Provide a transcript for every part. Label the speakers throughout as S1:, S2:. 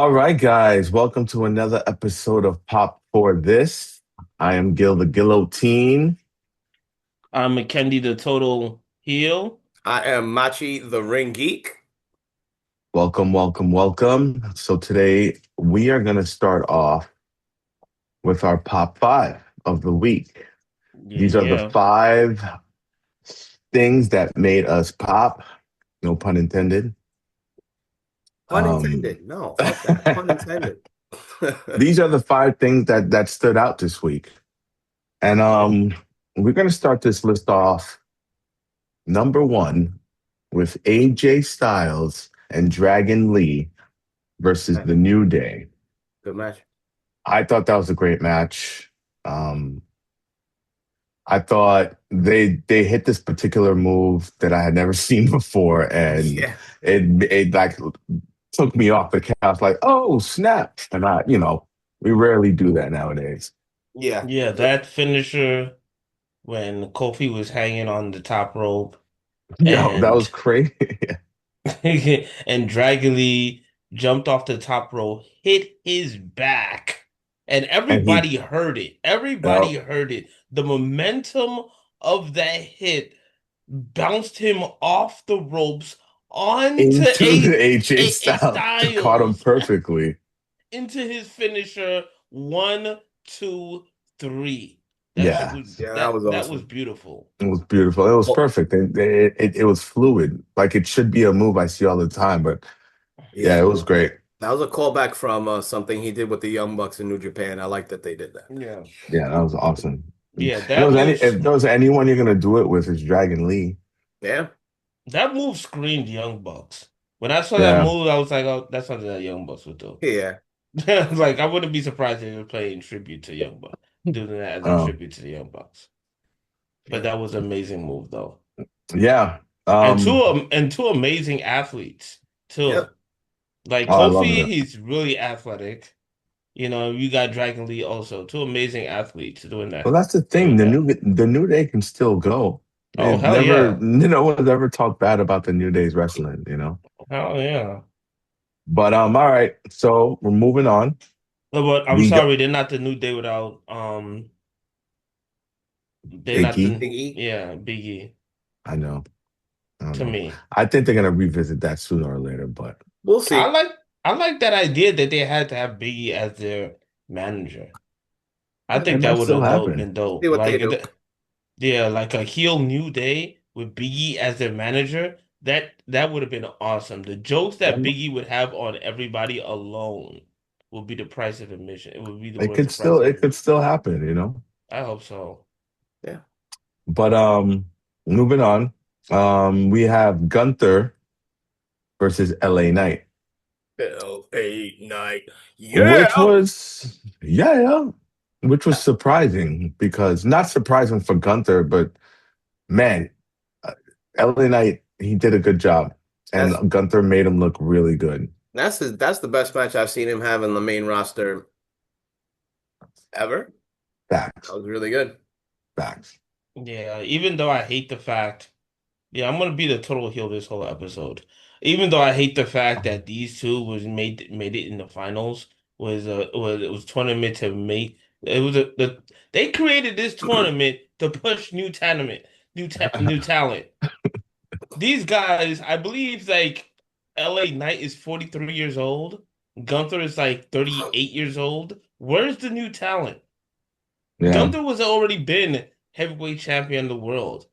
S1: All right, guys, welcome to another episode of Pop for This. I am Gil the Guillotine.
S2: I'm Mackenzie, the total heel.
S3: I am Machi the Ring Geek.
S1: Welcome, welcome, welcome. So today we are going to start off with our Pop 5 of the week.
S2: Yeah,
S1: These are the
S2: yeah.
S1: 5 things that made us pop, no pun intended.
S3: Pun
S1: Um,
S3: intended. No, fuck that. Pun intended.
S1: these are the 5 things that stood out this week. And we're going to start this list off number 1 with AJ Styles and Dragon Lee versus The New Day.
S3: Good match.
S1: I thought that was a great match. Um, I thought they hit this particular move that I had never seen before, and
S3: Yeah.
S1: it like took me off the couch. Like, oh snap! And we rarely do that nowadays.
S3: Yeah.
S2: Yeah, that finisher when Kofi was hanging on the top rope
S1: Yo, that was
S2: and
S1: crazy.
S2: and Dragon Lee jumped off the top rope, hit his back, and
S1: And he,
S2: everybody heard it. Everybody
S1: uh,
S2: heard it. The momentum of that hit bounced him off the ropes onto
S1: into the AJ
S2: a
S1: Styles, caught him
S2: Styles.
S1: perfectly.
S2: Into his finisher. One, two, three. That shit
S1: Yeah.
S2: was
S3: Yeah, that was
S2: that was
S3: awesome.
S2: beautiful.
S1: It was beautiful. It was
S3: Well,
S1: perfect. It was fluid. Like it should be a move I see all the time. But yeah,
S3: yeah.
S1: it was great.
S3: That was a callback from something he did with the Young Bucks in New Japan. I like that they did that.
S2: Yeah.
S1: Yeah, that was awesome.
S2: Yeah,
S1: If there was anyone you're gonna do it with, it's Dragon Lee.
S3: Yeah.
S2: that move screamed Young Bucks. When I saw that
S1: Yeah.
S2: move, I was like, oh, that's something that Young Bucks would do.
S3: Yeah.
S2: Like I wouldn't be surprised if they were playing tribute to Young Bucks, doing that as a
S1: Um,
S2: tribute to the Young Bucks. But
S3: Yeah.
S2: that was an amazing move though.
S1: yeah.
S2: And two amazing athletes too.
S3: Yep.
S2: Like
S1: Oh, I love
S2: Kofi,
S1: it.
S2: he's really athletic. You know, you got Dragon Lee also, two amazing athletes doing
S1: Well,
S2: that.
S1: that's the thing.
S2: Doing that.
S1: The New Day can still go.
S2: Oh,
S1: They've
S2: hell
S1: never,
S2: yeah.
S1: no one's ever talked bad about the New Day's wrestling.
S2: Hell yeah.
S1: But all right. So we're moving on.
S2: No, but I'm
S1: We got
S2: sorry, they're not the New Day without they're not
S1: Iggy.
S2: the
S3: Big E.
S2: yeah, Biggie
S1: I know. I don't
S2: to
S1: know.
S2: me.
S1: I think they're gonna revisit that sooner or later, but
S3: We'll
S2: I
S3: see.
S2: like I like that idea that they had to have Biggie as their manager. I
S1: it
S2: think that
S1: might
S2: would
S1: still
S2: have
S1: happen.
S2: been
S3: See
S2: dope.
S3: what they
S2: Like
S3: do.
S2: yeah, like a heel New Day with Biggie as their manager. That would have been awesome. The jokes that Biggie would have on everybody alone would be the price of admission. It would be the worth the price of
S1: It could
S2: admission.
S1: still happen.
S2: I hope so.
S3: Yeah.
S1: But moving on. We have Gunther versus LA Knight,
S3: LA Knight. Yeah.
S1: which was yeah, which was surprising because not surprising for Gunther, but man, uh, LA Knight he did a good job, and
S3: That's
S1: Gunther made him look really good.
S3: that's the best match I've seen him have in the main roster ever. That
S1: Facts,
S3: was really good.
S1: facts.
S2: Yeah, even though I hate the fact, yeah, I'm gonna be the total heel this whole episode. Even though I hate the fact that these two was made it in the finals was it was tournament to make it was they created this tournament to push new talent. These guys, I believe, like LA Knight is 43 years old. Gunther is like 38 years old. Where's the new talent?
S1: Yeah,
S2: Gunther was already been heavyweight champion of the world.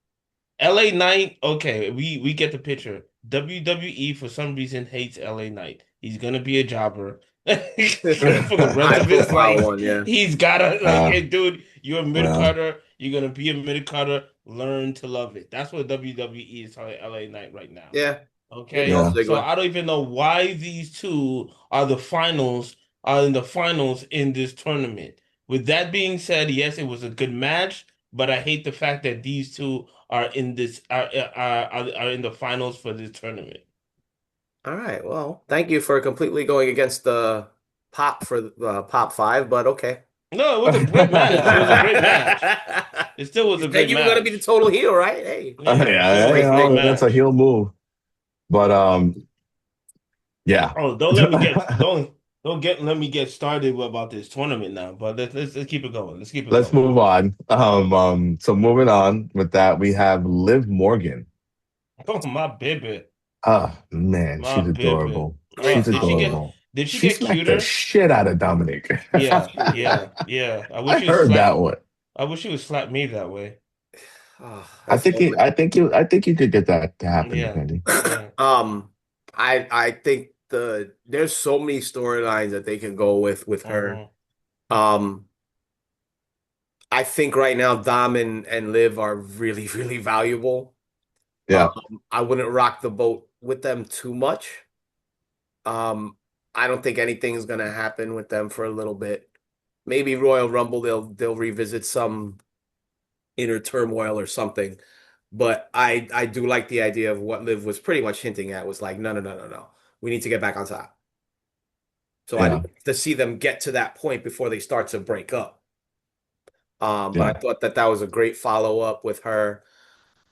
S2: LA Knight, okay, we get the picture. WWE for some reason hates LA Knight. He's gonna be a jobber for the rest
S3: High
S2: of his
S3: profile
S2: life.
S3: one, yeah.
S2: He's gotta like,
S1: uh,
S2: hey, dude, you're a mid
S1: well,
S2: Carter. You're gonna be a mid Carter. Learn to love it. That's what WWE is telling LA Knight right now.
S3: Yeah. Maybe
S2: Okay,
S3: old
S1: yeah.
S2: so
S3: Ziggler.
S2: I don't even know why these two are in the finals in this tournament. With that being said, yes, it was a good match, but I hate the fact that these two are in this are in the finals for this tournament.
S3: All right. Well, thank you for completely going against the pop for the pop five, but okay.
S2: No, it was a great match. It was a great match. It still was
S3: You
S2: a
S3: said
S2: great
S3: you were gonna be the
S2: match.
S3: total heel, right? Hey,
S2: Yeah, it still
S1: Yeah,
S2: was a
S3: great
S2: great
S3: thing.
S1: that's a
S2: match.
S1: heel move. But yeah.
S2: Oh, don't let me get don't Don't get let me get started about this tournament now, but let's keep it going. Let's keep it
S1: Let's
S2: going.
S1: move on. So moving on with that, we have Liv Morgan.
S2: Oh my baby,
S1: Oh man,
S2: my
S1: she's
S2: baby.
S1: adorable. She's
S2: Did she get
S1: adorable.
S2: did she
S1: She
S2: get
S1: smacked the
S2: cuter?
S1: shit out of Dominic.
S2: Yeah, yeah, yeah. I
S1: I
S2: wish you would
S1: heard
S2: slap.
S1: that one.
S2: I wish you would slap me that way.
S1: I
S3: That's
S1: think it, I think you could get that to happen,
S2: Yeah,
S1: Kenny.
S2: yeah.
S3: um, I think there's so many storylines that they can go with her.
S2: Hmm.
S3: Um, I think right now Dom and Liv are really really valuable.
S1: Yeah,
S3: I wouldn't rock the boat with them too much. Um, I don't think anything's gonna happen with them for a little bit. Maybe Royal Rumble they'll revisit some inner turmoil or something. But I do like the idea of what Liv was pretty much hinting at was like, no, no, no, no, no. We need to get back on top. So I'd
S1: yeah,
S3: like to see them get to that point before they start to break up.
S1: yeah,
S3: But I thought that was a great follow up with her.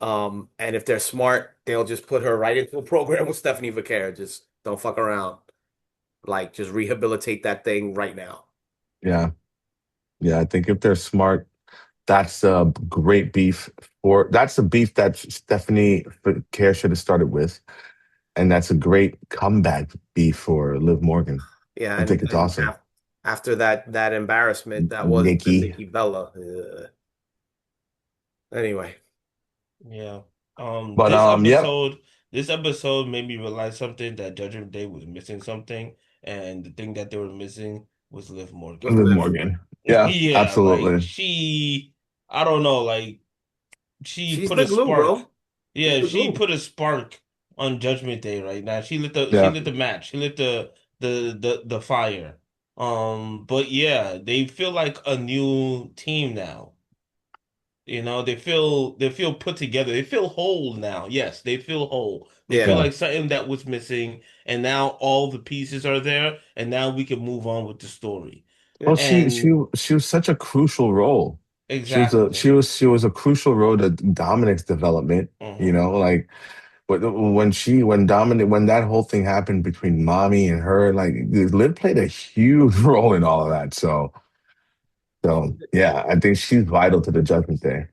S3: And if they're smart, they'll just put her right into a program with Stephanie Vaquer. Just don't fuck around. Like, just rehabilitate that thing right now.
S1: yeah, yeah. I think if they're smart, that's a great beef for. That's a beef that Stephanie Care should have started with, and that's a great comeback beef for Liv Morgan.
S3: Yeah,
S1: I think it's
S3: and
S1: awesome.
S3: after that embarrassment, that was the
S1: Nikki,
S3: Nikki Bella. Anyway,
S2: Yeah.
S1: but yep,
S2: This episode made me realize something that Judgment Day was missing something, and the thing that they were missing was Liv
S3: with
S2: Morgan.
S1: Liv
S3: Liv,
S1: Morgan. Yeah,
S2: Yeah, like
S1: absolutely.
S2: I don't know, like she
S3: she's
S2: put
S3: the
S2: a
S3: glue,
S2: spark.
S3: bro. She's
S2: Yeah,
S3: the
S2: she
S3: glue.
S2: put a spark on Judgment Day right now. She
S1: Yeah,
S2: lit the match. She lit the fire. But yeah, they feel like a new team now. You know, they feel put together. They feel whole now. Yes, they feel whole. They feel
S3: Yeah.
S1: yeah.
S2: like something that was missing, and now all the pieces are there, and now we can move on with the story.
S1: Well,
S3: Yeah.
S2: And
S1: she was such a crucial role.
S2: exactly.
S1: She was a crucial role to Dominic's development. You
S2: Hmm.
S1: know, like but when Dominic when that whole thing happened between mommy and her, like Liv played a huge role in all of that. So yeah, I think she's vital to the Judgment Day.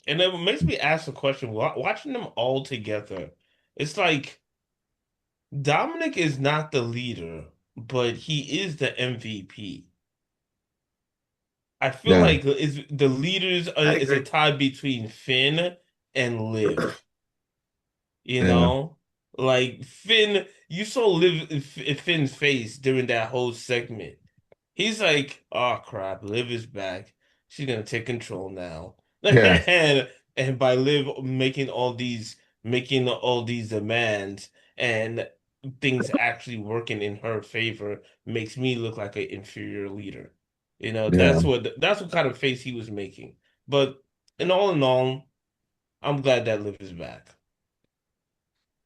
S2: And it makes me ask a question. Watching them all together, it's like Dominic is not the leader, but he is the MVP. I feel
S1: Yeah,
S2: like is the leaders
S3: I
S2: is a
S3: agree.
S2: tie between Finn and Liv. You
S1: yeah,
S2: know, like Finn, you saw Finn's face during that whole segment. He's like, "Oh crap, Liv is back. She's gonna take control now."
S1: yeah,
S2: And by Liv making all these demands and things actually working in her favor makes me look like an inferior leader. You know,
S1: yeah.
S2: that's what kind of face he was making. But in all, I'm glad that Liv is back.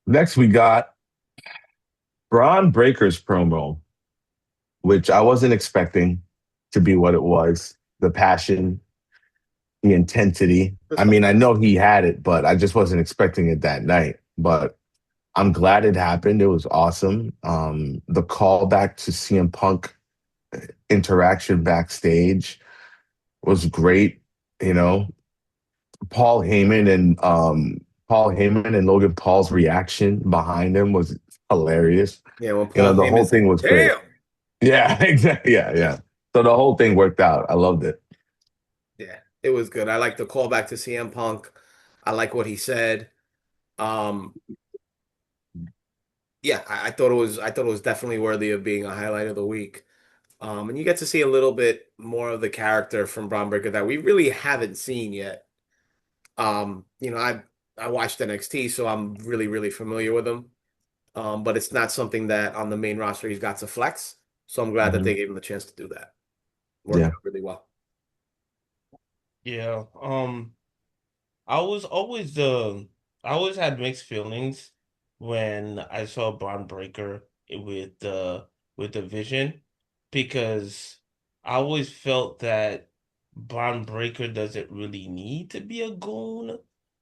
S1: Next we got Braun Breaker's promo, which I wasn't expecting to be what it was. The passion, the intensity. I mean, I know he had it, but I just wasn't expecting it that night. But I'm glad it happened. It was awesome. The callback to CM Punk interaction backstage was great. You know, Paul Heyman and Paul Heyman and Logan Paul's reaction behind him was hilarious.
S3: Yeah, when
S1: You know,
S3: Paul
S1: the
S3: Heyman
S1: whole
S3: said,
S1: thing was great.
S3: "Damn."
S1: Yeah, exactly. Yeah, yeah. So the whole thing worked out. I loved it.
S3: Yeah, it was good. I like the callback to CM Punk. I like what he said. Um, yeah, I thought it was definitely worthy of being a highlight of the week. And you get to see a little bit more of the character from Braun Breaker that we really haven't seen yet. I watched NXT, so I'm really, really familiar with him. But it's not something that on the main roster he's got to flex. So I'm glad that
S1: Mhm.
S3: they gave him the chance to do that. Worked
S1: Yeah.
S3: out really well.
S2: Yeah. I was always the I always had mixed feelings when I saw Bron Breakker with the Vision because I always felt that Bron Breakker doesn't really need to be a goon.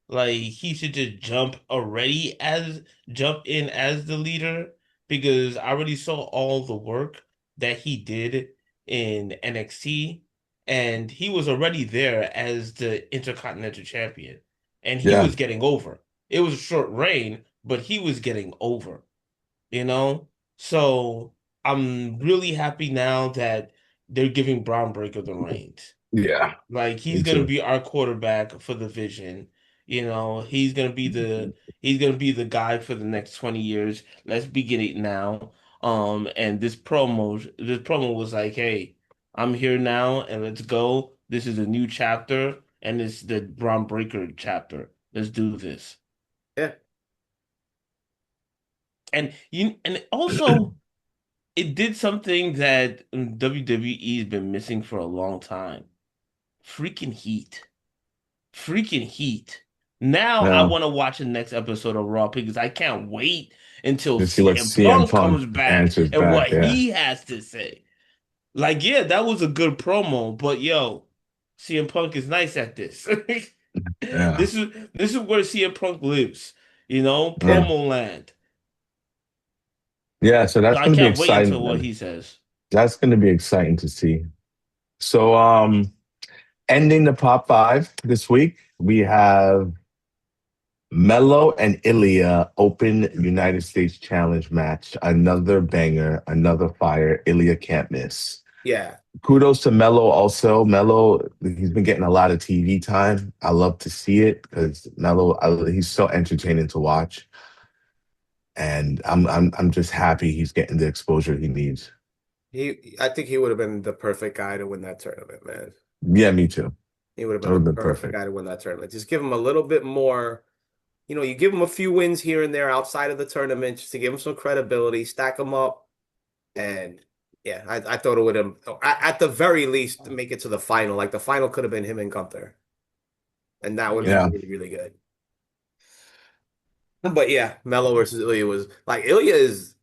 S2: Like he should just jump in as the leader because I already saw all the work that he did in NXT, and he was already there as the Intercontinental Champion, and he
S1: Yeah,
S2: was getting over. It was a short reign, but he was getting over, you know? So I'm really happy now that they're giving Braun Breaker the reins.
S1: yeah,
S2: Like
S1: me
S2: he's gonna
S1: too.
S2: be our quarterback for the vision. You know, he's gonna be the guy for the next 20 years. Let's begin it now. And this promo was like, hey, I'm here now and let's go. This is a new chapter and it's the Braun Breaker chapter. Let's do this.
S3: Yeah.
S2: And also it did something that WWE has been missing for a long time. Freaking heat. Freaking heat. Now I
S1: Yeah,
S2: want to watch the next episode of Raw because I can't wait until
S1: to see what
S2: CM
S1: CM
S2: Punk
S1: Punk
S2: comes back
S1: answers
S2: and what
S1: back. Yeah,
S2: he has to say. Like, yeah, that was a good promo, but yo, CM Punk is nice at this.
S1: yeah,
S2: This is where CM Punk lives,
S1: yeah,
S2: promo land.
S1: yeah. So
S2: So
S1: that's
S2: I
S1: going to be
S2: can't wait until
S1: exciting.
S2: what he says.
S1: That's going to be exciting to see. So, ending the Pop 5 this week, we have Mello and Ilya Open United States Challenge match. Another banger, another fire. Ilya can't miss.
S3: Yeah.
S1: Kudos to Mello also. Mello, he's been getting a lot of TV time. I love to see it because Mello, he's so entertaining to watch. And I'm just happy he's getting the exposure he needs.
S3: I think he would have been the perfect guy to win that tournament, man.
S1: Yeah, me too.
S3: He would have
S1: That
S3: been
S1: would
S3: the
S1: have been
S3: perfect
S1: perfect.
S3: guy to win that tournament. Just give him a little bit more, you give him a few wins here and there outside of the tournament just to give him some credibility, stack him up. And yeah, I thought it would have, at the very least, make it to the final. Like the final could have been him and Gunther. And that would have been
S1: Yeah,
S3: really, really good. But yeah, Melo versus Ilya was like, Ilya is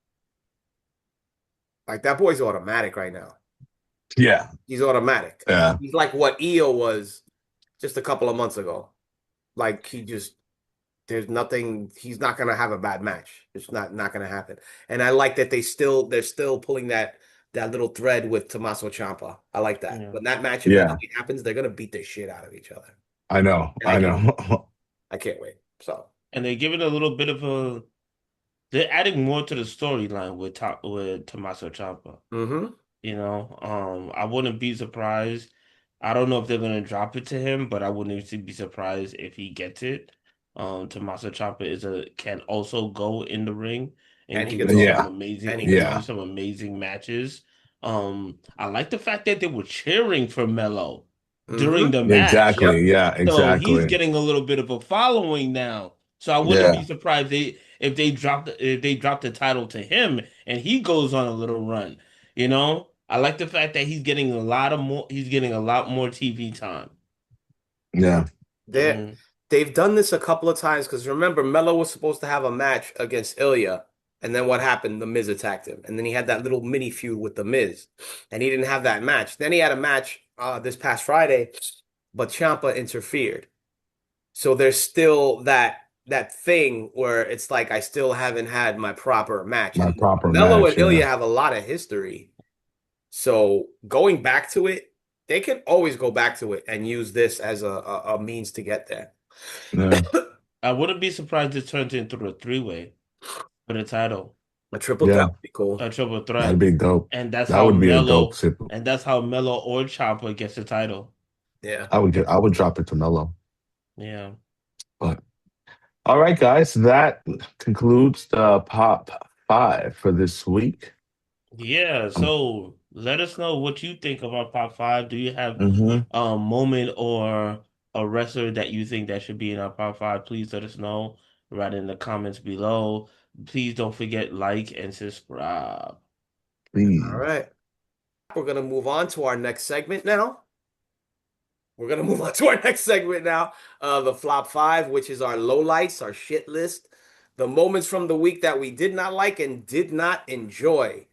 S3: like, that boy's automatic right now.
S1: yeah,
S3: He's automatic.
S1: yeah.
S3: He's like what Io was just a couple of months ago. Like there's nothing, he's not gonna have a bad match. It's not gonna happen. And I like that they're still pulling that little thread with Tommaso Ciampa. I like that.
S2: Yeah.
S3: When that match
S1: Yeah,
S3: eventually happens, they're gonna beat the shit out of each other.
S1: I know.
S3: And
S1: I know.
S3: I can't wait. So
S2: And they're giving a little bit of a they're adding more to the storyline with Tommaso Ciampa.
S3: hmm
S2: I wouldn't be surprised. I don't know if they're gonna drop it to him, but I wouldn't even be surprised if he gets it. Tommaso Ciampa can also go in the ring and
S3: and he
S2: can
S3: can
S2: do
S3: talk.
S2: some
S1: Yeah,
S2: amazing
S3: And he
S2: and
S3: can
S2: can do
S1: yeah,
S3: talk.
S2: some amazing matches. I like the fact that they were cheering for Melo during
S3: hmm
S2: the match.
S1: exactly.
S3: Yep.
S1: Yeah,
S2: So he's
S1: exactly.
S2: getting a little bit of a following now. So I wouldn't be
S1: Yeah,
S2: surprised if they dropped the title to him and he goes on a little run. I like the fact that he's getting a lot more TV time.
S1: yeah,
S3: They
S2: Hmm.
S3: they've done this a couple of times because remember, Melo was supposed to have a match against Ilya, and then what happened? The Miz attacked him, and then he had that little mini feud with the Miz, and he didn't have that match. Then he had a match this past Friday, but Ciampa interfered. So there's still that thing where it's like I still haven't had my proper match,
S1: my
S3: and
S1: proper
S3: Melo
S1: match.
S3: and
S1: Yeah,
S3: Ilya have a lot of history. So going back to it, they can always go back to it and use this as a means to get there.
S1: yeah,
S2: I wouldn't be surprised if it turns into a three-way for the title,
S3: A triple threat
S1: yeah.
S3: would be cool.
S2: a triple
S1: That'd
S2: threat,
S1: be dope.
S2: and that's
S1: That
S2: how
S1: would be a dope
S2: Melo
S1: sip.
S2: and that's how Melo or Ciampa gets the title.
S3: Yeah.
S1: I would drop it to Mello.
S2: Yeah.
S1: But all right, guys, that concludes the Pop 5 for this week.
S2: Yeah, so let us know what you think of our Pop 5. Do you have
S1: Mhm.
S2: a moment or a wrestler that you think that should be in our Pop 5? Please let us know right in the comments below. Please don't forget like and subscribe.
S3: All
S1: Please.
S3: right. We're gonna move on to our next segment now. We're gonna move on to our next segment now. The flop five, which is our lowlights, our shit list, the moments from the week that we did not like and did not enjoy.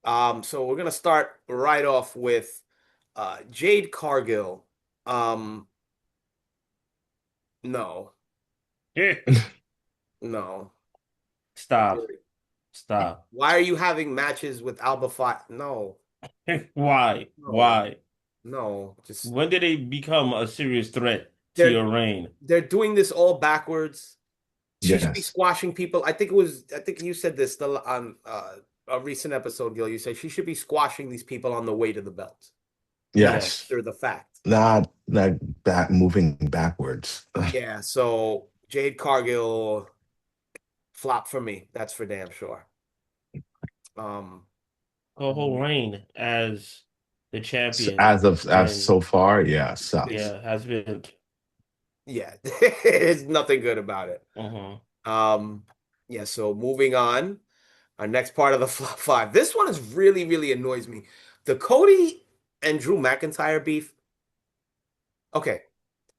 S3: So we're gonna start right off with Jade Cargill. Um, no, no.
S2: Stop. Stop.
S3: Why are you having matches with Alba Five? No,
S2: Why?
S3: no,
S2: Why?
S3: no. Just
S2: When did they become a serious threat to
S3: they're
S2: your reign?
S3: they're doing this all backwards. She should be
S1: Yes.
S3: squashing people. I think it was. I think you said this on a recent episode, Gil. You said she should be squashing these people on the way to the belt.
S1: Yes.
S2: Yes.
S3: After the fact.
S1: Not back moving backwards.
S3: Yeah. So Jade Cargill flop for me. That's for damn sure. Um.
S2: Her whole reign as the
S1: So
S2: champion
S1: as
S2: and
S1: so far, yeah, sucks.
S3: It's
S2: yeah, has been.
S3: yeah. There's nothing good about it.
S2: Uh-huh.
S3: Um. Yeah. So moving on. Our next part of the flop five. This one is really, really annoys me. The Cody and Drew McIntyre beef. Okay,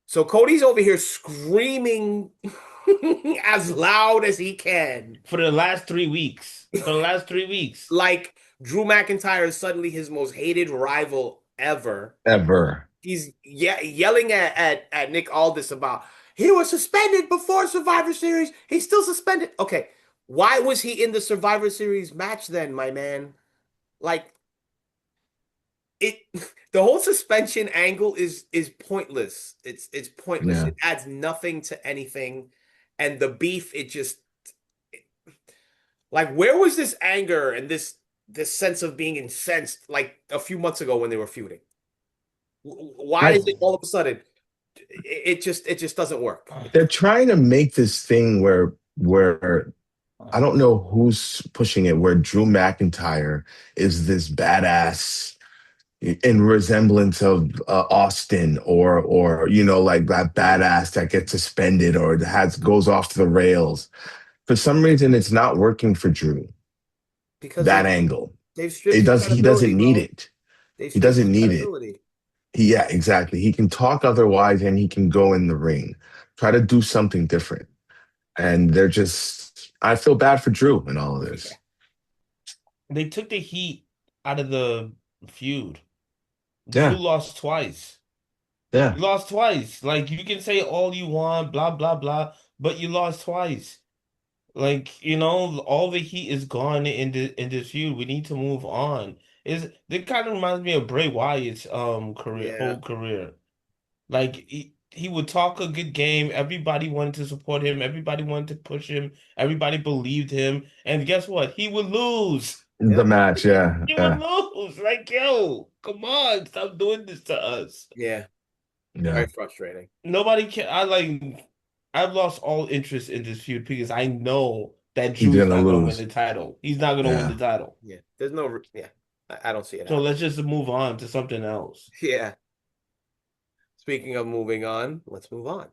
S3: so Cody's over here screaming as loud as he can.
S2: For the last 3 weeks. For the last 3 weeks.
S3: Like Drew McIntyre is suddenly his most hated rival ever.
S1: Ever.
S3: He's yelling at Nick Aldis about he was suspended before Survivor Series. He's still suspended. Okay, why was he in the Survivor Series match then, my man? Like it the whole suspension angle is pointless. It's pointless.
S1: Yeah.
S3: It adds nothing to anything. And the beef, it just like where was this anger and this sense of being incensed like a few months ago when they were feuding? Why
S1: I
S3: is it all of a sudden it just doesn't work?
S1: they're trying to make this thing where I don't know who's pushing it, where Drew McIntyre is this badass in resemblance of Austin or like that badass that gets suspended or has goes off the rails. For some reason, it's not working for Drew.
S3: Because
S1: That angle,
S3: they've stripped
S1: it
S3: his
S1: does. He
S3: credibility,
S1: doesn't need
S3: bro.
S1: it.
S3: They've
S1: He
S3: stripped his
S1: doesn't need it.
S3: credibility.
S1: Yeah, exactly. He can talk otherwise, and he can go in the ring. Try to do something different. And they're just. I feel bad for Drew in all of
S3: Yeah.
S1: this.
S2: They took the heat out of the feud. Drew
S1: Yeah,
S2: lost twice.
S1: yeah.
S2: You lost twice. Like you can say all you want, blah blah blah, but you lost twice. Like, all the heat is gone in this feud. We need to move on. It kind of reminds me of Bray Wyatt's
S3: Yeah.
S2: whole career. Like he would talk a good game. Everybody wanted to support him. Everybody wanted to push him. Everybody believed him. And guess what? He would lose.
S1: The
S3: Yep.
S1: match. Yeah,
S2: He would
S1: yeah,
S2: lose. Like, yo, come on, stop doing this to us.
S3: Yeah.
S1: yeah.
S3: Very frustrating.
S2: Nobody can. I've lost all interest in this feud because I know that
S1: He's
S2: Drew's
S1: gonna
S2: not gonna win
S1: lose.
S2: the title. He's not gonna win
S1: Yeah.
S2: the title.
S3: Yeah. There's no yeah. I don't see it
S2: So
S3: happening.
S2: let's just move on to something else.
S3: Yeah. Speaking of moving on, let's move on.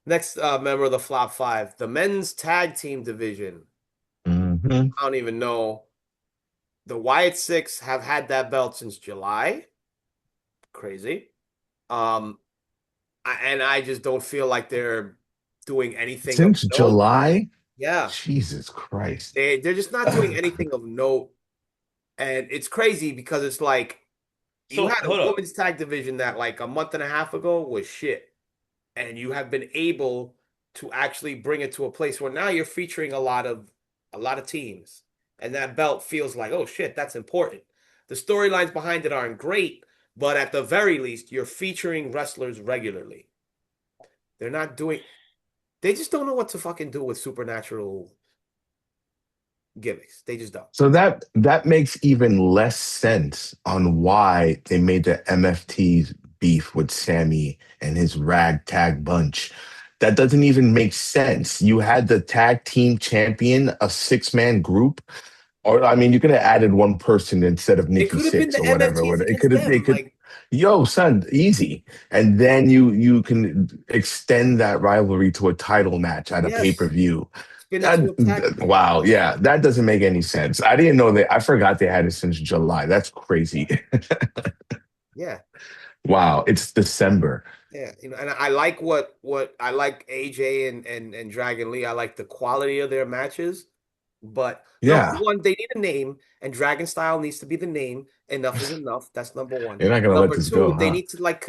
S3: Next member of the flop five, the men's tag team division.
S1: Hmm.
S3: I don't even know. The Wyatt Six have had that belt since July. Crazy. Um, and I just don't feel like they're doing anything of
S1: Since
S3: note.
S1: July.
S3: Yeah,
S1: Jesus Christ.
S3: they're just not doing anything of note, and it's crazy because it's like you
S2: So
S3: had a
S2: hold up.
S3: women's tag division that like a month and a half ago was shit, and you have been able to actually bring it to a place where now you're featuring a lot of teams, and that belt feels like oh shit, that's important. The storylines behind it aren't great, but at the very least, you're featuring wrestlers regularly. They're not doing. They just don't know what to fucking do with supernatural gimmicks. They just don't.
S1: So that makes even less sense on why they made the MFT's beef with Sammy and his ragtag bunch. That doesn't even make sense. You had the tag team champion, a six-man group, or I mean, you could have added one person instead of
S3: It
S1: Nikki
S3: could have been
S1: Six
S3: the
S1: or whatever.
S3: MFTs
S1: It
S3: against
S1: could have. It
S3: them.
S1: could.
S3: Like,
S1: Yo, son, easy. And then you can extend that rivalry to a title match at a pay per
S3: yes,
S1: view.
S3: spin it to a tag team.
S1: Wow, yeah, that doesn't make any sense. I didn't know that. I forgot they had it since July. That's crazy.
S3: Yeah.
S1: Wow, it's December.
S3: Yeah, and I like what I like AJ and Dragon Lee. I like the quality of their matches, but number
S1: Yeah,
S3: one, they need a name, and Dragon Style needs to be the name. Enough is enough. That's number one.
S1: you're not gonna let
S3: Number
S1: this go,
S3: two, they
S1: huh?
S3: need to like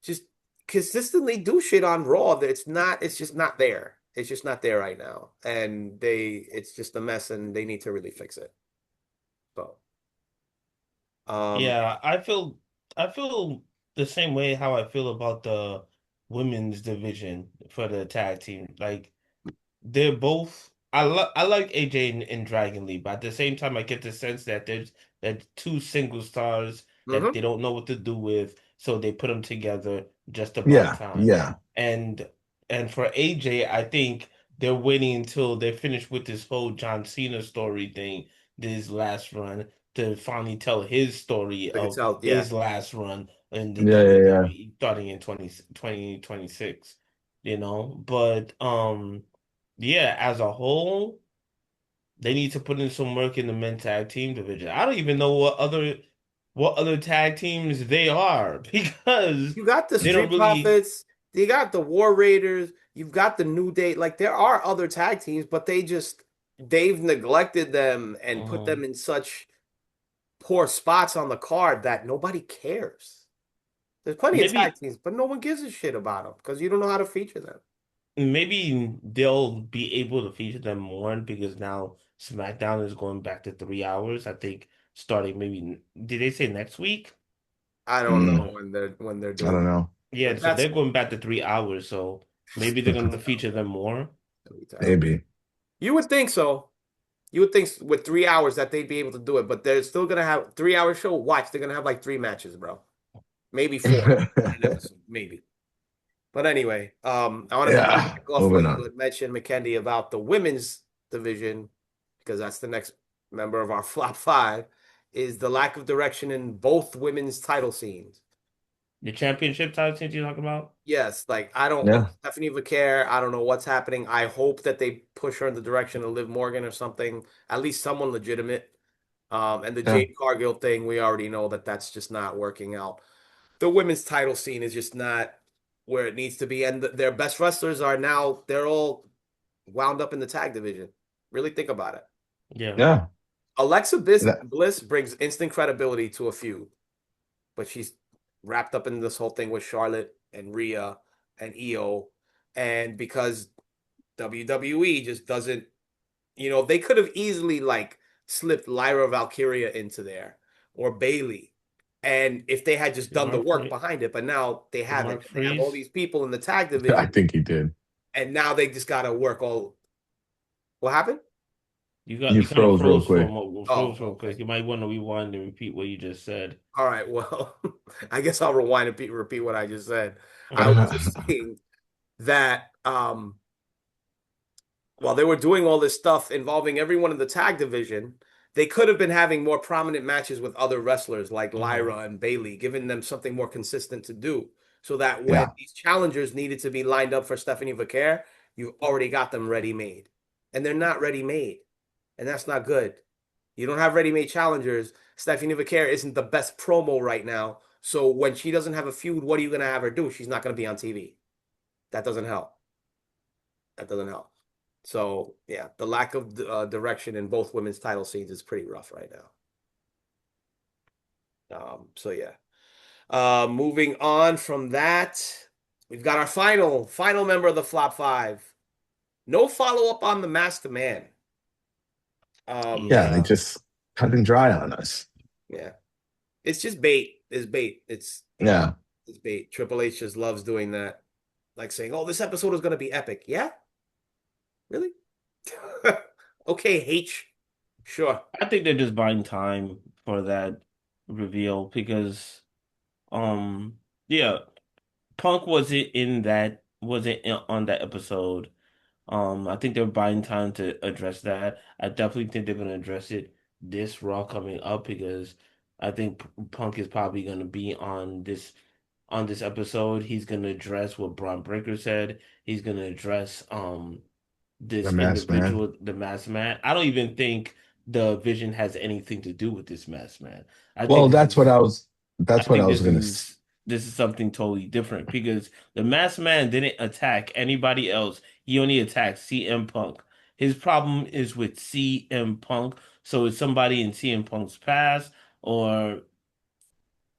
S3: just consistently do shit on Raw. That it's not. It's just not there. It's just not there right now, and it's just a mess, and they need to really fix it. So, um,
S2: Yeah, I feel the same way how I feel about the women's division for the tag team. Like they're both I like AJ and Dragon Lee, but at the same time I get the sense that they're two single stars that
S3: mhm.
S2: they don't know what to do with, so they put them together just to buy
S1: Yeah,
S2: time.
S1: yeah,
S2: And and for AJ, I think they're waiting until they're finished with this whole John Cena story thing, this last run, to finally tell his story
S3: I could
S2: of
S3: tell. Yeah,
S2: his last run in the
S1: yeah, yeah, yeah.
S2: WWE starting in 2026, you know? But yeah, as a whole, they need to put in some work in the men's tag team division. I don't even know what other tag teams they are because
S3: you got the
S2: they don't
S3: Street
S2: really
S3: Profits, you got the War Raiders, you've got the New Day. Like there are other tag teams, but they've neglected them and put
S2: uh,
S3: them in such poor spots on the card that nobody cares. There's plenty of tag
S2: maybe
S3: teams, but no one gives a shit about them because you don't know how to feature them.
S2: maybe they'll be able to feature them more because now SmackDown is going back to 3 hours. I think starting maybe did they say next week?
S3: I don't know
S1: Mm,
S3: when they're
S1: I don't
S3: doing it,
S1: know.
S2: Yeah,
S3: but
S2: so
S3: that's
S2: they're going back to 3 hours, so maybe they're
S3: that'll be
S2: gonna feature
S3: terrible.
S2: them more.
S3: That'll be terrible.
S1: Maybe.
S3: You would think so. You would think with 3 hours that they'd be able to do it, but they're still gonna have 3 hour show. Watch, they're gonna have like three matches, bro. Maybe four in an episode, maybe. But anyway, I want to
S1: Yeah,
S3: piggyback off
S1: moving
S3: what you
S1: on.
S3: had mentioned, McKendy, about the women's division, because that's the next member of our flop five, is the lack of direction in both women's title scenes.
S2: The championship title since you're talking about?
S3: Yes, like I don't
S1: Yeah,
S3: Stephanie Vaquer, I don't know what's happening. I hope that they push her in the direction of Liv Morgan or something, at least someone legitimate. And the
S1: yeah,
S3: Jade Cargill thing, we already know that that's just not working out. The women's title scene is just not where it needs to be, and their best wrestlers are now they're all wound up in the tag division. Really think about it.
S2: Yeah.
S1: yeah.
S3: Alexa
S1: That,
S3: Bliss brings instant credibility to a feud, but she's wrapped up in this whole thing with Charlotte and Rhea and Io, and because WWE just doesn't, they could have easily like slipped Lyra Valkyria into there or Bailey, and if they had just done the
S2: Mark
S3: work
S2: Free
S3: behind it, but now they
S2: did
S3: haven't.
S2: Mark
S3: They have all
S2: Freeze?
S3: these people in the tag
S1: I
S3: division,
S1: think he did.
S3: and now they just got to work all. What happened?
S1: You
S2: You kind of
S1: froze real
S2: froze for a
S1: quick.
S2: moment,
S3: Oh,
S2: froze real
S3: okay.
S2: quick. You might want to rewind and repeat what you just said.
S3: All right. Well, I guess I'll rewind and repeat what I just said. I was just saying that while they were doing all this stuff involving everyone in the tag division, they could have been having more prominent matches with other wrestlers like
S2: Hmm.
S3: Lyra and Bailey, giving them something more consistent to do. So that when
S1: Yeah,
S3: these challengers needed to be lined up for Stephanie Vaquer, you've already got them ready made. And they're not ready made. And that's not good. You don't have ready made challengers. Stephanie Vaquer isn't the best promo right now. So when she doesn't have a feud, what are you going to have her do? She's not going to be on TV. That doesn't help. That doesn't help. So yeah, the lack of direction in both women's title scenes is pretty rough right now. So yeah. Moving on from that, we've got our final member of the flop five. No follow up on the Masked Man. Um,
S1: yeah. They
S2: Yeah.
S1: just cut and dry on us.
S3: yeah, it's just bait. It's bait.
S1: Yeah.
S3: It's bait. Triple H just loves doing that, like saying, "Oh, this episode is going to be epic." Yeah, really? Okay, H. Sure.
S2: I think they're just buying time for that reveal because yeah, Punk wasn't on that episode. I think they're buying time to address that. I definitely think they're gonna address it this Raw coming up because I think Punk is probably gonna be on this episode. He's gonna address what Braun Breaker said. He's gonna address
S1: The
S2: this
S1: masked man.
S2: individual, the masked man. I don't even think the Vision has anything to do with this masked man. I think
S1: Well,
S2: this is I
S1: that's what I
S2: think
S1: was
S2: this
S1: gonna.
S2: is this is something totally different because the masked man didn't attack anybody else. He only attacked CM Punk. His problem is with CM Punk. So it's somebody in CM Punk's past, or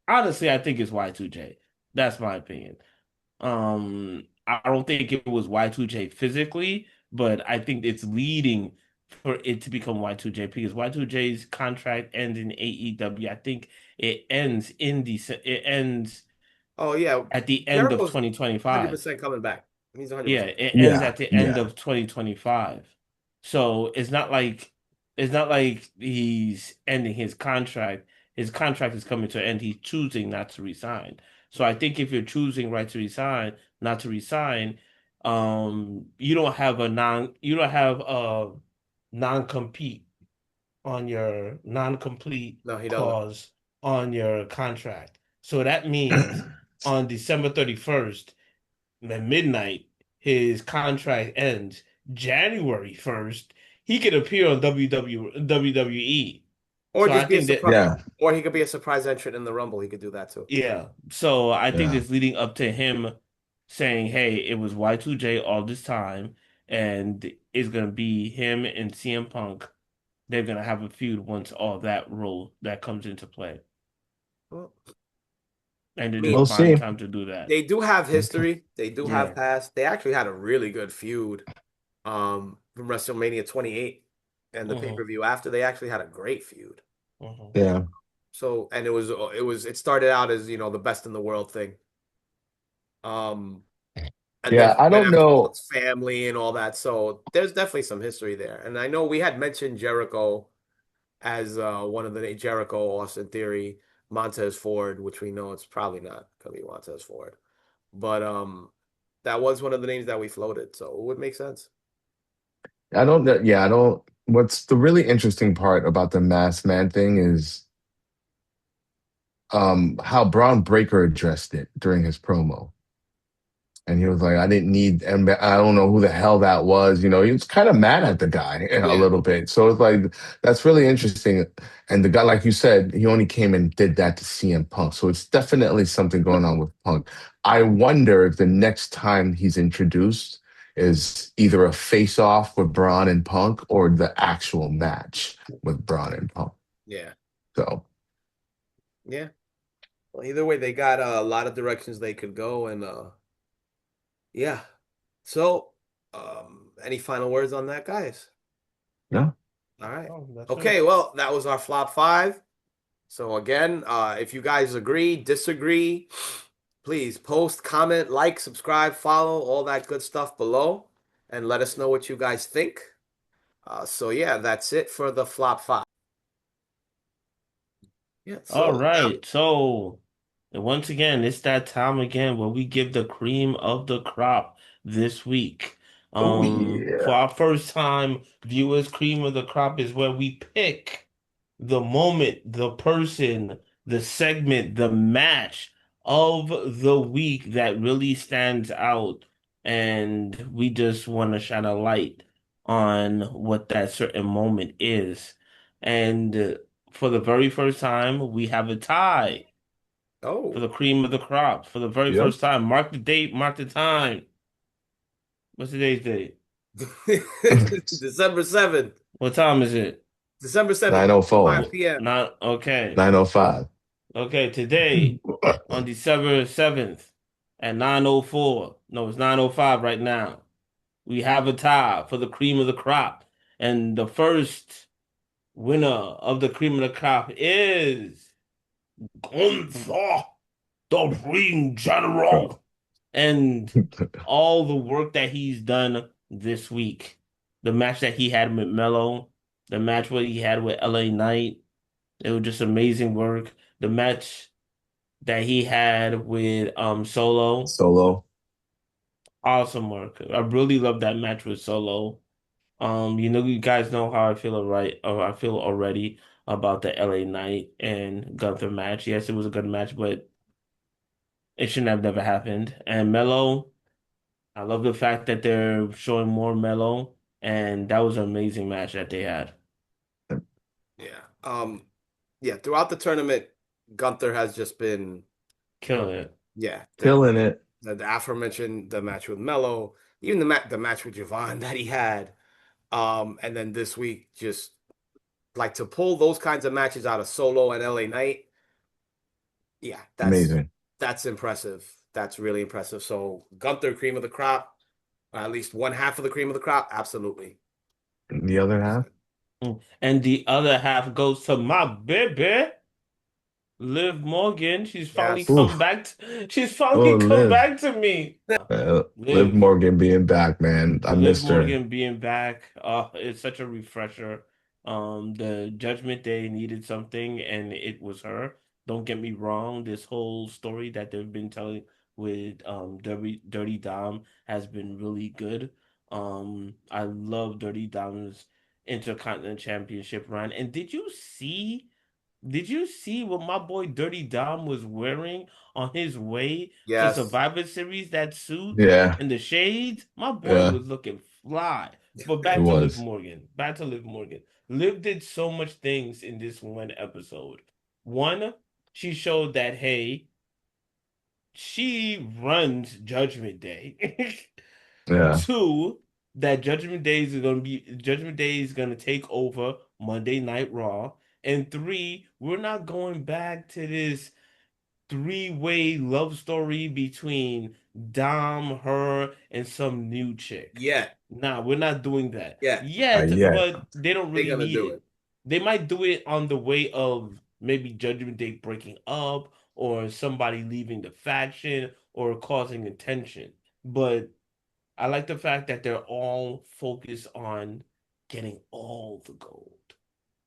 S2: honestly, I think it's Y2J. That's my opinion. I don't think it was Y2J physically, but I think it's leading for it to become Y2J because Y2J's contract ends in AEW. I think it ends
S3: Oh yeah,
S2: at the end of
S3: Jericho's
S2: 2025.
S3: 100% coming back. He's
S2: Yeah,
S3: 100%
S2: it ends
S1: Yeah,
S2: at the end
S1: yeah.
S2: of 2025. So it's not like he's ending his contract. His contract is coming to an end. He's choosing not to resign. So I think if you're choosing right to resign, not to resign, you don't have a non-compete on your non-complete
S3: No, he doesn't.
S2: clause on your contract. So that means on December 31st at midnight, his contract ends. January 1st, he could appear on WWE.
S3: Or
S2: So I
S3: just be a
S2: think that,
S3: surprise,
S1: Yeah,
S3: or he could be a surprise entrant in the Rumble. He could do that too.
S2: yeah. So I think
S1: yeah.
S2: this leading up to him saying, hey, it was Y2J all this time, and it's going to be him and CM Punk. They're going to have a feud once all that role that comes into play.
S3: Well,
S2: And
S3: I
S2: then
S3: mean,
S2: they'll
S1: We'll
S2: find
S1: see.
S2: time to do that.
S3: they do have history. They do have
S2: Yeah.
S3: past. They actually had a really good feud from WrestleMania 28 and the
S2: hmm
S3: pay-per-view after. They actually had a great feud.
S2: hmm
S1: Yeah,
S3: So, and it started out as, the best in the world thing. Um and then
S1: yeah.
S3: he
S1: I
S3: went
S1: don't
S3: after
S1: know.
S3: Punk's family and all that. So, there's definitely some history there. And I know we had mentioned Jericho as one of the Jericho, Austin Theory, Montez Ford, which we know it's probably not going to be Montez Ford. But that was one of the names that we floated, so it would make sense.
S1: I don't know. Yeah, I don't. What's the really interesting part about the masked man thing is how Braun Breaker addressed it during his promo. And he was like, I didn't need, and I don't know who the hell that was. He was kind of mad at the guy a
S3: Yeah,
S1: little bit. So it's like, that's really interesting. And the guy, like you said, he only came and did that to CM Punk. So it's definitely something going on with Punk. I wonder if the next time he's introduced is either a face off with Braun and Punk or the actual match with Braun and Punk.
S3: yeah,
S1: So,
S3: yeah. Well, either way, they got a lot of directions they could go, and yeah. So, any final words on that, guys?
S1: yeah.
S3: All right.
S2: Oh, that's it.
S3: Okay, well, that was our flop five. So again, if you guys agree, disagree, please post, comment, like, subscribe, follow, all that good stuff below, and let us know what you guys think. So yeah, that's it for the flop five. Yeah,
S2: All
S3: so
S2: right. So once again, it's that time again where we give the cream of the crop this week.
S1: Oh,
S2: For
S1: yeah.
S2: our first time viewers, cream of the crop is where we pick the moment, the person, the segment, the match of the week that really stands out. And we just want to shine a light on what that certain moment is. And for the very first time, we have a tie for
S3: oh,
S2: the cream of the crop. For the very
S1: Yep.
S2: first time, mark the date, mark the time. What's today's date?
S3: December 7th.
S2: What time is it?
S3: December 7th, 5
S1: 904.
S3: p.m.
S2: Not okay.
S1: 905.
S2: Okay, today on December 7th at 9:04. No, it's 9:05 right now. We have a tie for the cream of the crop. And the first winner of the cream of the crop is Gunther, the Ring General. And all the work that he's done this week. The match that he had with Mello, the match what he had with LA Knight. It was just amazing work. The match that he had with Solo.
S1: Solo.
S2: Awesome work. I really love that match with Solo. You guys know how I feel I feel already about the LA Knight and Gunther match. Yes, it was a good match, but it shouldn't have never happened. And Melo, I love the fact that they're showing more Melo, and that was an amazing match that they had.
S3: Yeah. Yeah, throughout the tournament, Gunther has just been,
S2: Killing it.
S3: yeah,
S1: Killing it.
S3: the aforementioned the match with Mello, even the match with Javon that he had. And then this week, just like to pull those kinds of matches out of Solo and LA Knight, yeah, that's
S1: Amazing.
S3: that's impressive. that's really impressive. So Gunther, cream of the crop, or at least one half of the cream of the crop, absolutely.
S1: The other half,
S2: And the other half goes to my baby, Liv Morgan.
S3: Yes.
S2: She's finally
S1: oh,
S2: come
S1: Liv.
S2: back to me.
S1: Liv
S2: Liv.
S1: Morgan being back, man. I
S2: Liv
S1: missed her.
S2: Morgan being back, it's such a refresher. The Judgment Day needed something, and it was her. Don't get me wrong, this whole story that they've been telling with Dirty Dom has been really good. I love Dirty Dom's Intercontinental Championship run. And did you see what my boy Dirty Dom was wearing on his way to
S3: Yes.
S2: Survivor Series? That suit
S1: Yeah,
S2: and the shades. My boy
S1: yeah,
S2: was looking fly. But
S1: it
S2: back to Liv
S1: was.
S2: Morgan. Back to Liv Morgan. Liv did so much things in this one episode. One, she showed that hey, she runs Judgment Day.
S1: Yeah,
S2: Two, that Judgment Day is gonna take over Monday Night Raw. And three, we're not going back to this three-way love story between Dom, her, and some new chick.
S3: Yeah.
S2: Nah, we're not doing that
S3: Yeah.
S2: yet,
S1: yeah.
S2: but they don't
S3: They're
S2: really
S3: gonna
S2: need
S3: do
S2: it.
S3: it.
S2: They might do it on the way of maybe Judgment Day breaking up or somebody leaving the faction or causing attention. But I like the fact that they're all focused on getting all the gold,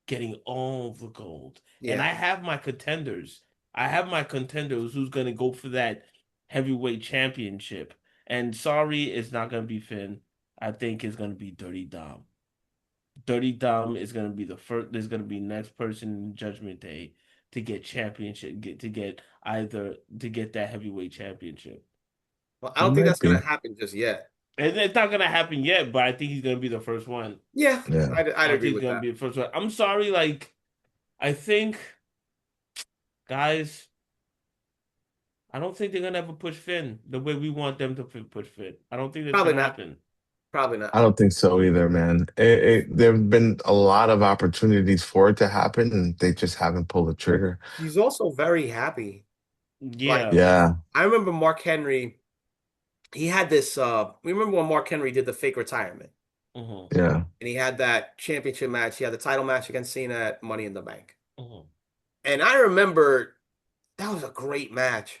S2: getting all the gold. And
S3: Yeah.
S2: I have my contenders. I have my contenders who's going to go for that heavyweight championship. And sorry, it's not going to be Finn. I think it's going to be Dirty Dom. Dirty Dom is going to be the first. There's going to be next person in Judgment Day to get championship, to get that heavyweight championship.
S3: Well, I
S1: It
S3: don't think
S1: might
S3: that's gonna
S1: be.
S3: happen just yet.
S2: And it's not going to happen yet, but I think he's going to be the first one.
S3: Yeah,
S1: Yeah,
S3: I'd
S2: I
S3: agree
S2: think he's
S3: with
S2: going to
S3: that.
S2: be the first one. I'm sorry, like I think guys. I don't think they're gonna ever push Finn the way we want them to push Finn. I don't think that's
S3: Probably
S2: gonna
S3: not.
S2: happen.
S3: Probably
S1: I
S3: not.
S1: don't think so either, man. There have been a lot of opportunities for it to happen, and they just haven't pulled the trigger.
S3: He's also very happy. Like
S2: Yeah.
S1: Yeah,
S3: I remember Mark Henry, he had this we remember when Mark Henry did the fake retirement
S2: Hmm.
S1: yeah.
S3: and he had that championship match. He had the title match against Cena at Money in the Bank.
S2: Hmm.
S3: And I remember that was a great match.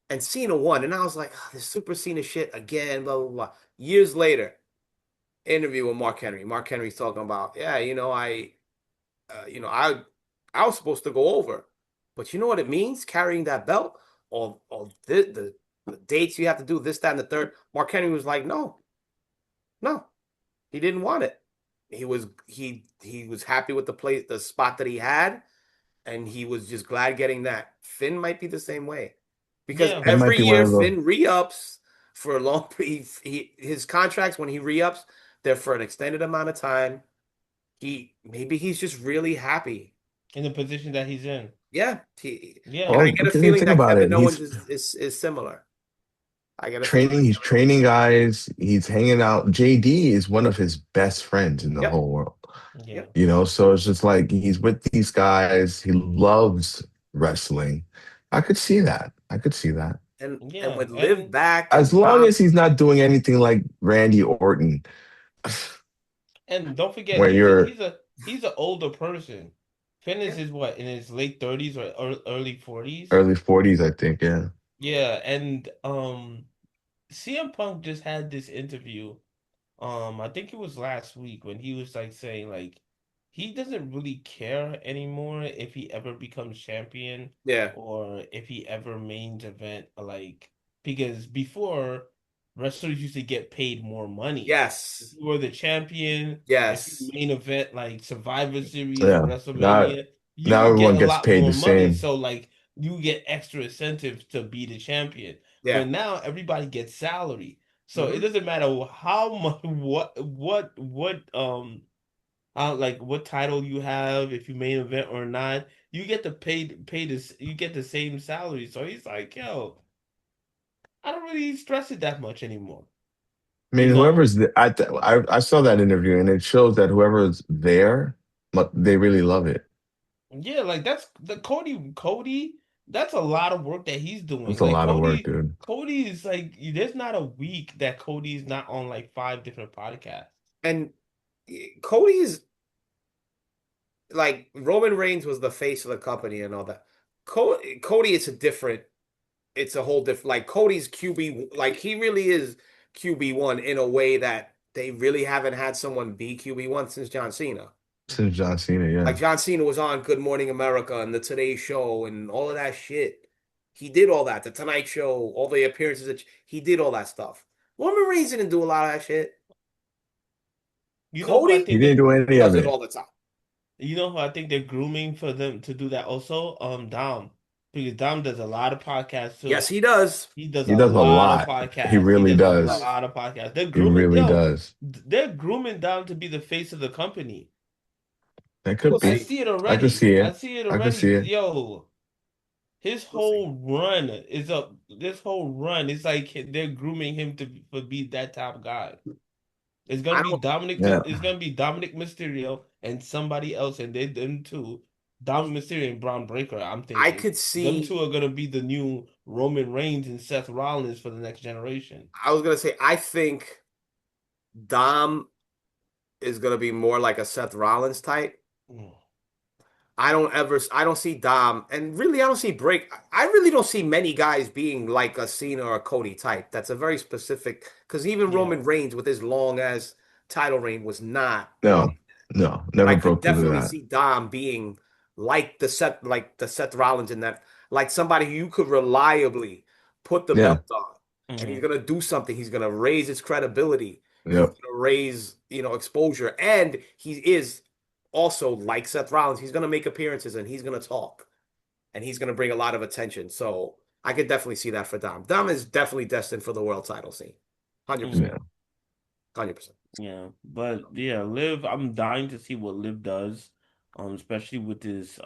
S3: And Cena won. And I was like, oh, this Super Cena shit again, blah, blah, blah. Years later, interview with Mark Henry. Mark Henry's talking about, yeah, you know, I was supposed to go over, but you know what it means carrying that belt, all the dates you have to do this, that, and the third. Mark Henry was like, no, no, he didn't want it. He was happy with the spot that he had, and he was just glad getting that. Finn might be the same way, because
S2: Yeah.
S1: It might
S3: every
S1: be one
S3: year
S1: of those.
S3: Finn re-ups for a long. His contracts when he re-ups, they're for an extended amount of time. Maybe he's just really happy.
S2: In the position that he's in.
S3: Yeah, and
S2: Yeah.
S3: I
S1: Well,
S3: get a
S1: because you
S3: feeling
S1: think
S3: that
S1: about
S3: Kevin
S1: it,
S3: Owens is similar. I get a feeling.
S1: he's training guys, he's hanging out. JD is one of his best friends in the
S3: Yep,
S1: whole world.
S2: Yeah.
S3: yep.
S1: So it's just like he's with these guys. He loves wrestling. I could see that. I could see that.
S3: And
S2: Yeah.
S3: with Live Back
S1: As
S3: and
S1: long
S3: Dom,
S1: as he's not doing anything like Randy Orton,
S2: And don't forget
S1: where you're
S2: he's an older person. Finn is what, in his late 30s or early 40s?
S1: early 40s, I think. Yeah.
S2: Yeah, and CM Punk just had this interview. I think it was last week when he was like saying like he doesn't really care anymore if he ever becomes champion
S3: yeah,
S2: or if he ever mains event like because before wrestlers used to get paid more money. If
S3: yes,
S2: you were the champion, if you
S3: yes,
S2: main event like Survivor Series or
S1: Yeah. Now,
S2: WrestleMania, you
S1: now
S2: would get
S1: everyone
S2: a
S1: gets
S2: lot
S1: paid
S2: more
S1: the
S2: money.
S1: same.
S2: So like you get extra incentives to be the champion.
S3: yeah.
S2: But now everybody gets salary. So it
S3: Hmm.
S2: doesn't matter how much, how like what title you have, if you main event or not, you get to pay this, you get the same salary. So he's like, yo, I don't really stress it that much anymore,
S1: I
S2: you
S1: mean,
S2: know?
S1: I saw that interview and it shows that whoever's there, they really love it.
S2: Yeah, like that's the Cody. Cody That's a lot of work that he's doing.
S1: That's a
S2: Like
S1: lot of work, dude.
S2: Cody is like, there's not a week that Cody is not on like 5 different podcasts.
S3: And Cody's like Roman Reigns was the face of the company and all that. Cody is a different. It's a whole different. Like Cody's QB. Like he really is QB1 in a way that they really haven't had someone be QB1 since John Cena.
S1: Since John Cena, yeah.
S3: Like John Cena was on Good Morning America and the Today Show and all of that shit. He did all that. The Tonight Show, all the appearances that he did all that stuff. Roman Reigns didn't do a lot of that shit.
S2: You know who I
S3: Cody
S1: He
S2: think
S1: didn't
S2: that
S1: do any
S3: does
S1: of
S3: it
S1: it.
S3: all the time.
S2: you know who I think they're grooming for them to do that also? Dom. Because Dom does a lot of podcasts
S3: Yes,
S2: too.
S3: he does.
S2: He does
S1: He
S2: a
S1: does a
S2: lot of
S1: lot. He
S2: podcasts. He
S1: really
S2: does a
S1: does.
S2: lot of podcasts.
S1: He really does.
S2: They're grooming Dom to be the face of the company.
S1: That could
S3: We'll
S2: I
S1: be.
S3: see.
S2: see it
S1: I could
S2: already.
S1: see
S2: I
S1: it.
S2: see it
S1: I could
S2: already.
S1: see it.
S2: Yo, his
S3: We'll see.
S2: whole run is up. This whole run is like they're grooming him to be that top guy. It's
S3: I
S2: gonna be
S3: don't.
S2: Dominic.
S1: Yeah.
S2: It's gonna be Dominic Mysterio and somebody else, and they them two, Dominic Mysterio and Braun Breaker. I'm
S3: I
S2: thinking
S3: could
S2: them
S3: see.
S2: two are gonna be the new Roman Reigns and Seth Rollins for the next generation.
S3: I was gonna say. I think Dom is gonna be more like a Seth Rollins type.
S2: Mm.
S3: I don't see Dom, and really, I don't see Break. I really don't see many guys being like a Cena or a Cody type. That's a very specific, because even
S2: Yeah.
S3: Roman Reigns with his long ass title reign was not
S1: No,
S3: like.
S1: no,
S3: But I
S1: never
S3: could
S1: broke through
S3: definitely
S1: that.
S3: see Dom being like the Seth Rollins in that, like somebody you could reliably put the
S1: Yeah.
S3: belt on, and he's
S2: Hmm.
S3: gonna do something. He's gonna raise his credibility. He's
S1: Yep.
S3: gonna raise, exposure, and he is also like Seth Rollins. He's gonna make appearances and he's gonna talk, and he's gonna bring a lot of attention. So I could definitely see that for Dom. Dom is definitely destined for the world title scene, 100%,
S2: Hmm.
S1: Yeah.
S3: 100%.
S2: Yeah, but yeah, Liv. I'm dying to see what Liv does, especially with this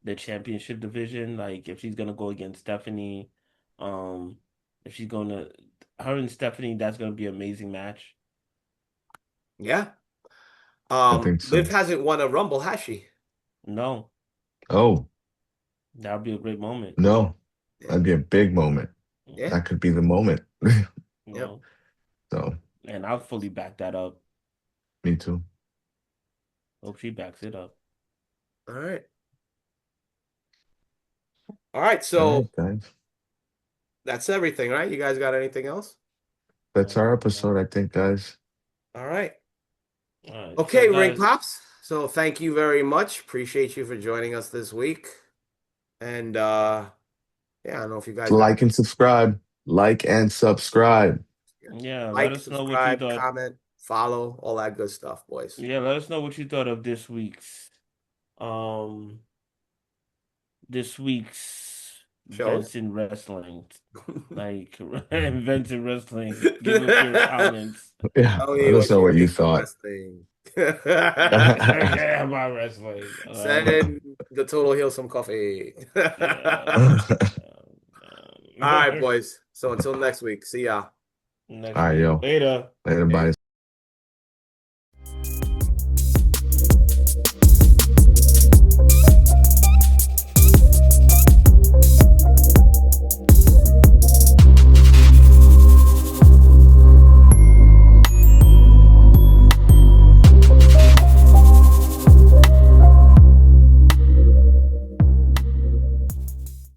S2: the championship division. Like if she's gonna go against Stephanie, um, if she's gonna her and Stephanie, that's gonna be an amazing match.
S3: Yeah.
S1: I think
S3: Liv
S1: so.
S3: hasn't won a Rumble, has she?
S2: No,
S1: Oh,
S2: that would be a great moment.
S1: no.
S3: Yeah.
S1: That'd be a big moment.
S3: Yeah.
S1: That could be the moment.
S2: You
S3: Yep.
S2: know,
S1: So,
S2: and I'll fully back that up.
S1: me too.
S2: Hope she backs it up.
S3: All right. All right.
S1: All
S3: So
S1: right, guys.
S3: that's everything, right? You guys got anything else?
S1: That's our episode,
S2: Um,
S1: I think, guys.
S3: All right.
S2: all right, so
S3: Okay, Ring
S2: guys,
S3: Pops. So thank you very much. Appreciate you for joining us this week. And yeah, I don't know if you guys got
S1: Like and subscribe. Like and subscribe.
S2: yeah, let
S3: like,
S2: us know what you
S3: subscribe,
S2: thought.
S3: comment, follow, all that good stuff, boys.
S2: Yeah, let us know what you thought of um this week's
S3: Shows.
S2: events in wrestling. Like events in wrestling. Give us your comments.
S1: Yeah.
S3: Tell me
S1: Let us
S3: what
S1: know
S3: you
S1: what you
S3: think of
S1: thought.
S3: wrestling.
S2: Yeah, about wrestling.
S3: Send the Total Heal some coffee.
S2: Yeah.
S3: All
S2: Um,
S3: right, boys. So until next week, see ya.
S2: next
S1: All right,
S2: week.
S1: yo.
S2: Later.
S1: Later, bye.